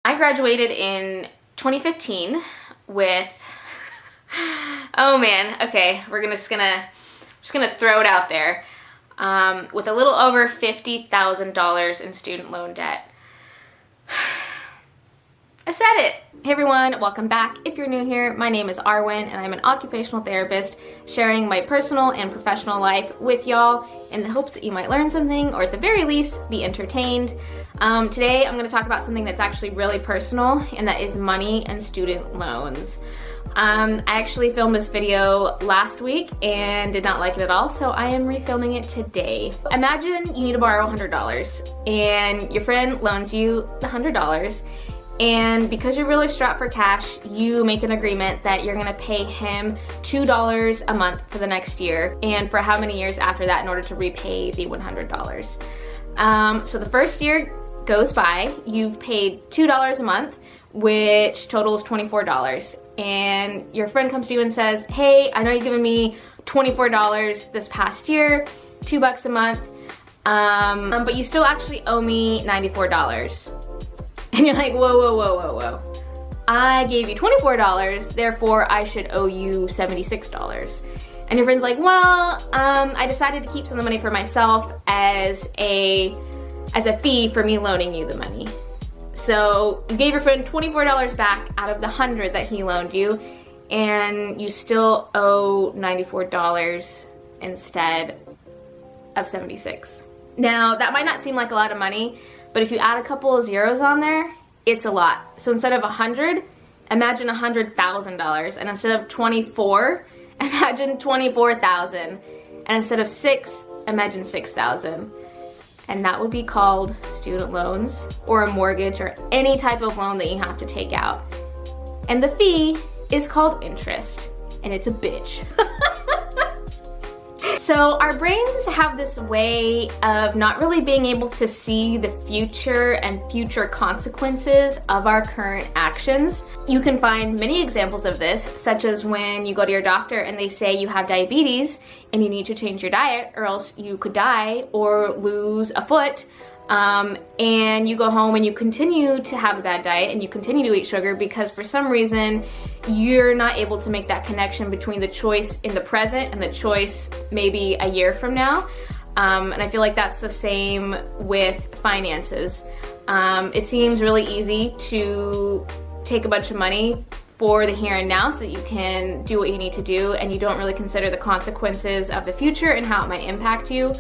I graduated in 2015 with, oh man, okay, we're just gonna throw it out there, with a little over $50,000 in student loan debt. I said it. Hey everyone, welcome back. If you're new here, my name is Arwen and I'm an occupational therapist sharing my personal and professional life with y'all in the hopes that you might learn something or at the very least be entertained. Today I'm going to talk about something that's actually really personal, and that is money and student loans. I actually filmed this video last week and did not like it at all, so I am refilming it today. Imagine you need to borrow $100 and your friend loans you the $100. And because you're really strapped for cash, you make an agreement that you're gonna pay him $2 a month for the next year, and for how many years after that in order to repay the $100. So the first year goes by, you've paid $2 a month, which totals $24. And your friend comes to you and says, hey, I know you've given me $24 this past year, $2 a month, but you still actually owe me $94. And you're like, whoa, whoa, whoa, whoa, whoa. I gave you $24, therefore I should owe you $76. And your friend's like, well, I decided to keep some of the money for myself as a fee for me loaning you the money. So you gave your friend $24 back out of the $100 that he loaned you, and you still owe $94 instead of $76. Now, that might not seem like a lot of money, but if you add a couple of zeros on there, it's a lot. So instead of 100, imagine $100,000. And instead of 24, imagine 24,000. And instead of 6, imagine 6,000. And that would be called student loans or a mortgage or any type of loan that you have to take out. And the fee is called interest, and it's a bitch. So our brains have this way of not really being able to see the future and future consequences of our current actions. You can find many examples of this, such as when you go to your doctor and they say you have diabetes and you need to change your diet or else you could die or lose a foot. And you go home and you continue to have a bad diet and you continue to eat sugar because for some reason you're not able to make that connection between the choice in the present and the choice maybe a year from now. And I feel like that's the same with finances. It seems really easy to take a bunch of money for the here and now so that you can do what you need to do, and you don't really consider the consequences of the future and how it might impact you.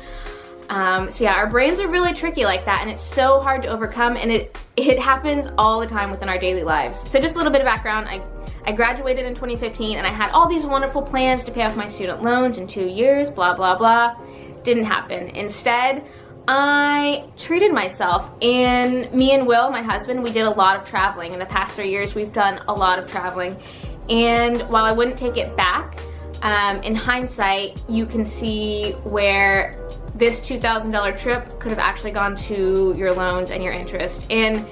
So yeah, our brains are really tricky like that, and it's so hard to overcome, and it happens all the time within our daily lives. So just a little bit of background, I graduated in 2015 and I had all these wonderful plans to pay off my student loans in 2 years, blah, blah, blah. Didn't happen. Instead, I treated myself, and me and Will, my husband, we did a lot of traveling. In the past 3 years, we've done a lot of traveling. And while I wouldn't take it back, in hindsight, you can see where this $2,000 trip could have actually gone to your loans and your interest. And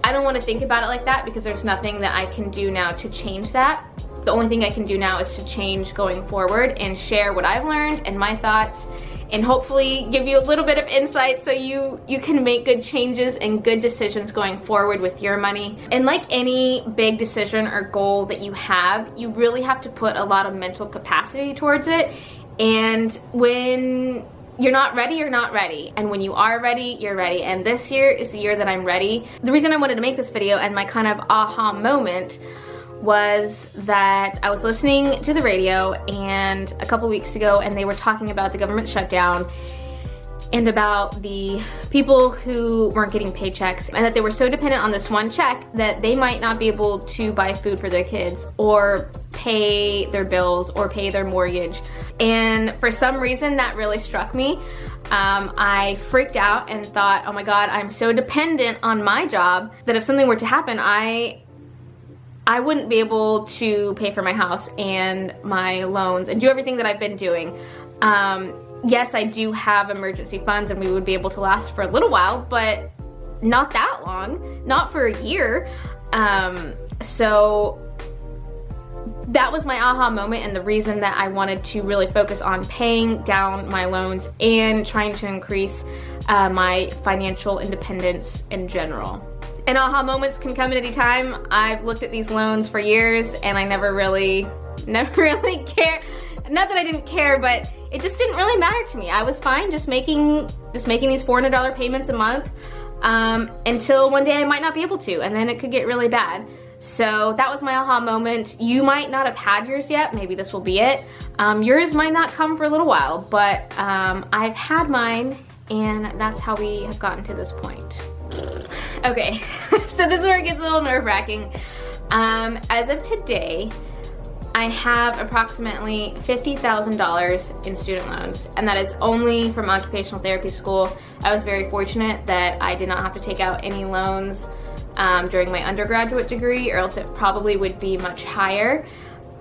I don't want to think about it like that because there's nothing that I can do now to change that. The only thing I can do now is to change going forward and share what I've learned and my thoughts, and hopefully give you a little bit of insight so you can make good changes and good decisions going forward with your money. And like any big decision or goal that you have, you really have to put a lot of mental capacity towards it. And when you're not ready, you're not ready. And when you are ready, you're ready. And this year is the year that I'm ready. The reason I wanted to make this video and my kind of aha moment was that I was listening to the radio and a couple weeks ago, and they were talking about the government shutdown and about the people who weren't getting paychecks, and that they were so dependent on this one check that they might not be able to buy food for their kids or pay their bills or pay their mortgage. And for some reason that really struck me. I freaked out and thought, oh my God, I'm so dependent on my job that if something were to happen, I wouldn't be able to pay for my house and my loans and do everything that I've been doing. Yes, I do have emergency funds and we would be able to last for a little while, but not that long, not for a year. So that was my aha moment, and the reason that I wanted to really focus on paying down my loans and trying to increase my financial independence in general. And aha moments can come at any time. I've looked at these loans for years and I never really cared. Not that I didn't care, but it just didn't really matter to me. I was fine just making these $400 payments a month until one day I might not be able to, and then it could get really bad. So that was my aha moment. You might not have had yours yet. Maybe this will be it. Yours might not come for a little while, but I've had mine, and that's how we have gotten to this point. Okay, so this is where it gets a little nerve-wracking. As of today, I have approximately $50,000 in student loans, and that is only from occupational therapy school. I was very fortunate that I did not have to take out any loans during my undergraduate degree, or else it probably would be much higher.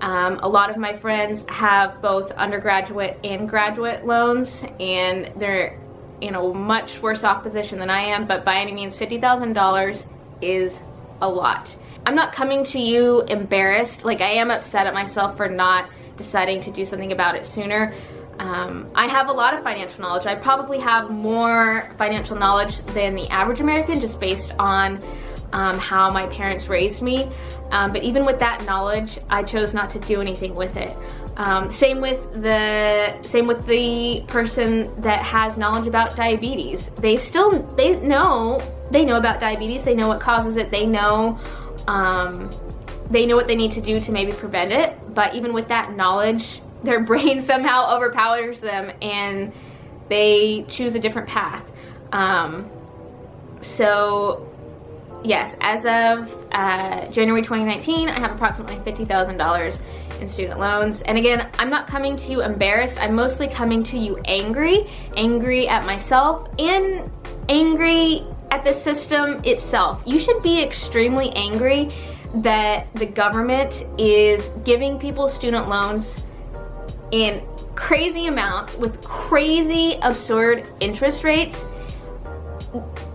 A lot of my friends have both undergraduate and graduate loans, and they're in a much worse off position than I am, but by any means, $50,000 is a lot. I'm not coming to you embarrassed. Like, I am upset at myself for not deciding to do something about it sooner. I have a lot of financial knowledge. I probably have more financial knowledge than the average American, just based on how my parents raised me. But even with that knowledge, I chose not to do anything with it. Same with the person that has knowledge about diabetes. They know about diabetes. They know what causes it. They know what they need to do to maybe prevent it. But even with that knowledge, their brain somehow overpowers them and they choose a different path. So yes, as of January 2019, I have approximately $50,000 in student loans. And again, I'm not coming to you embarrassed. I'm mostly coming to you angry at myself and angry at the system itself. You should be extremely angry that the government is giving people student loans in crazy amounts with crazy, absurd interest rates,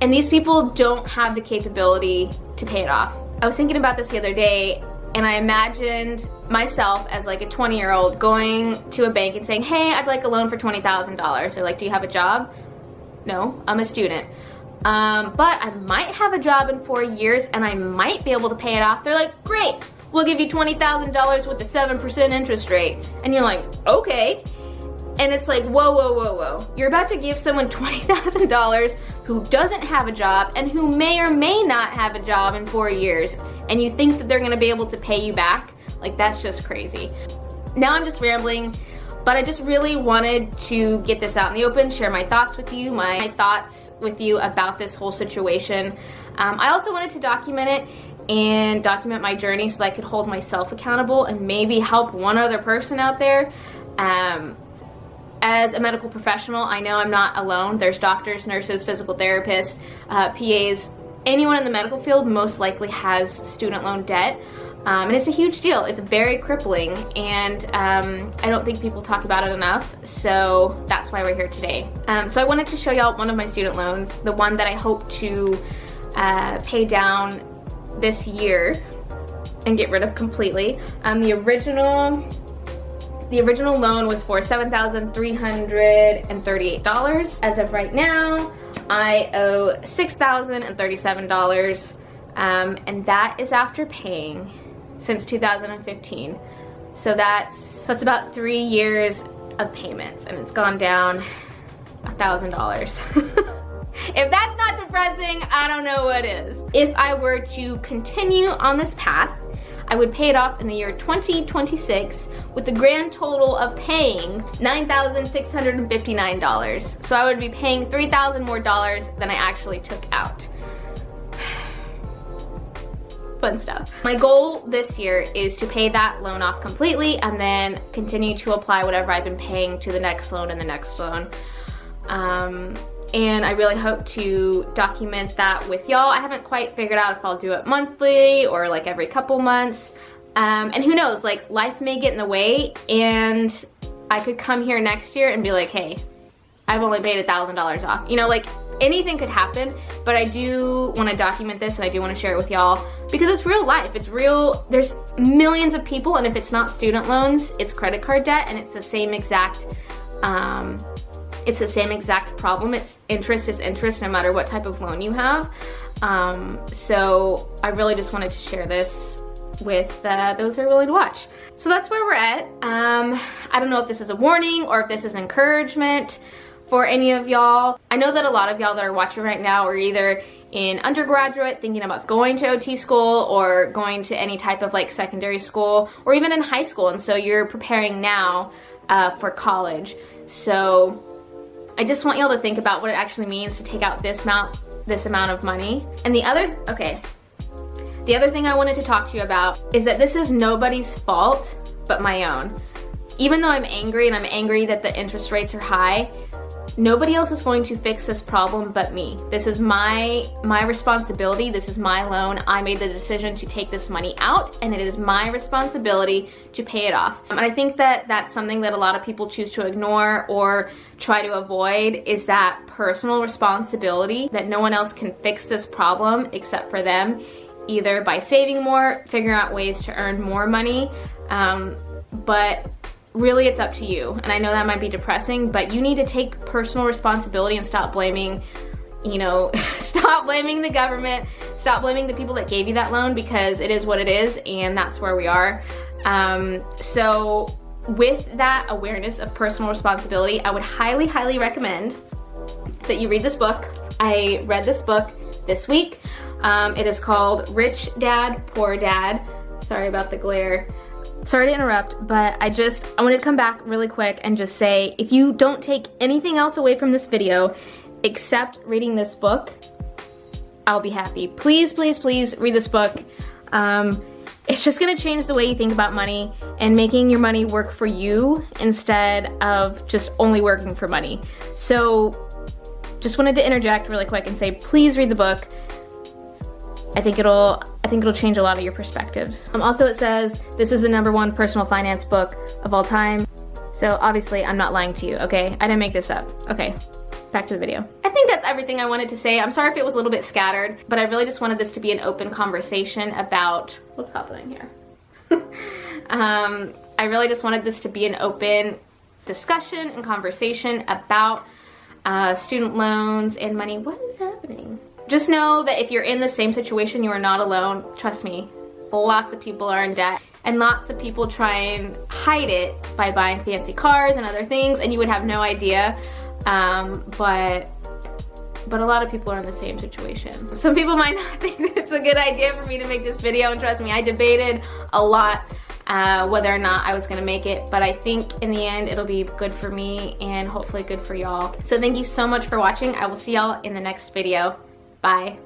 and these people don't have the capability to pay it off. I was thinking about this the other day, and I imagined myself as like a 20-year-old going to a bank and saying, hey, I'd like a loan for $20,000. They're like, do you have a job? No, I'm a student. But I might have a job in 4 years and I might be able to pay it off. They're like, great, we'll give you $20,000 with a 7% interest rate. And you're like, okay. And it's like, whoa. You're about to give someone $20,000 who doesn't have a job and who may or may not have a job in 4 years, and you think that they're gonna be able to pay you back? Like, that's just crazy. Now I'm just rambling, but I just really wanted to get this out in the open, share my thoughts with you, about this whole situation. I also wanted to document it and document my journey so that I could hold myself accountable and maybe help one other person out there. As a medical professional, I know I'm not alone. There's doctors, nurses, physical therapists, PAs. Anyone in the medical field most likely has student loan debt. And it's a huge deal. It's very crippling, and I don't think people talk about it enough, so that's why we're here today. So I wanted to show y'all one of my student loans, the one that I hope to pay down this year and get rid of completely. The original loan was for $7,338. As of right now, I owe $6,037, and that is after paying since 2015. So that's about 3 years of payments, and it's gone down $1,000. If that's not depressing, I don't know what is. If I were to continue on this path, I would pay it off in the year 2026 with the grand total of paying $9,659. So I would be paying $3,000 more than I actually took out. Fun stuff. My goal this year is to pay that loan off completely and then continue to apply whatever I've been paying to the next loan and the next loan. And I really hope to document that with y'all. I haven't quite figured out if I'll do it monthly or like every couple months. And who knows, like, life may get in the way and I could come here next year and be like, hey, I've only paid $1,000 off. You know, like, anything could happen, but I do want to document this and I do want to share it with y'all because it's real life. It's real. There's millions of people, and if it's not student loans, it's credit card debt, and it's the same exact problem. It's interest is interest no matter what type of loan you have. So I really just wanted to share this with those who are willing to watch. So that's where we're at. I don't know if this is a warning or if this is encouragement for any of y'all. I know that a lot of y'all that are watching right now are either in undergraduate thinking about going to OT school or going to any type of like secondary school or even in high school, and so you're preparing now for college. So I just want y'all to think about what it actually means to take out this amount of money. And the other thing I wanted to talk to you about is that this is nobody's fault but my own. Even though I'm angry, and I'm angry that the interest rates are high, nobody else is going to fix this problem but me. This is my responsibility. This is my loan. I made the decision to take this money out, and it is my responsibility to pay it off. And I think that that's something that a lot of people choose to ignore or try to avoid, is that personal responsibility, that no one else can fix this problem except for them, either by saving more, figuring out ways to earn more money, but really it's up to you. And I know that might be depressing, but you need to take personal responsibility and stop blaming, stop blaming the government, stop blaming the people that gave you that loan, because it is what it is, and that's where we are. So with that awareness of personal responsibility, I would highly, highly recommend that you read this book. I read this book this week. It is called Rich Dad, Poor Dad. Sorry about the glare. Sorry to interrupt, but I wanted to come back really quick and just say, if you don't take anything else away from this video except reading this book, I'll be happy. Please, please, please read this book. It's just gonna change the way you think about money and making your money work for you instead of just only working for money. So just wanted to interject really quick and say, please read the book. I think it'll change a lot of your perspectives. Also, it says this is the #1 personal finance book of all time. So obviously I'm not lying to you, okay? I didn't make this up. Okay, back to the video. I think that's everything I wanted to say. I'm sorry if it was a little bit scattered, but I really just wanted this to be an open conversation about what's happening here. I really just wanted this to be an open discussion and conversation about student loans and money. What is happening? Just know that if you're in the same situation, you are not alone. Trust me, lots of people are in debt, and lots of people try and hide it by buying fancy cars and other things, and you would have no idea. But a lot of people are in the same situation. Some people might not think that it's a good idea for me to make this video, and trust me, I debated a lot whether or not I was gonna make it, but I think in the end it'll be good for me and hopefully good for y'all. So thank you so much for watching. I will see y'all in the next video. Bye.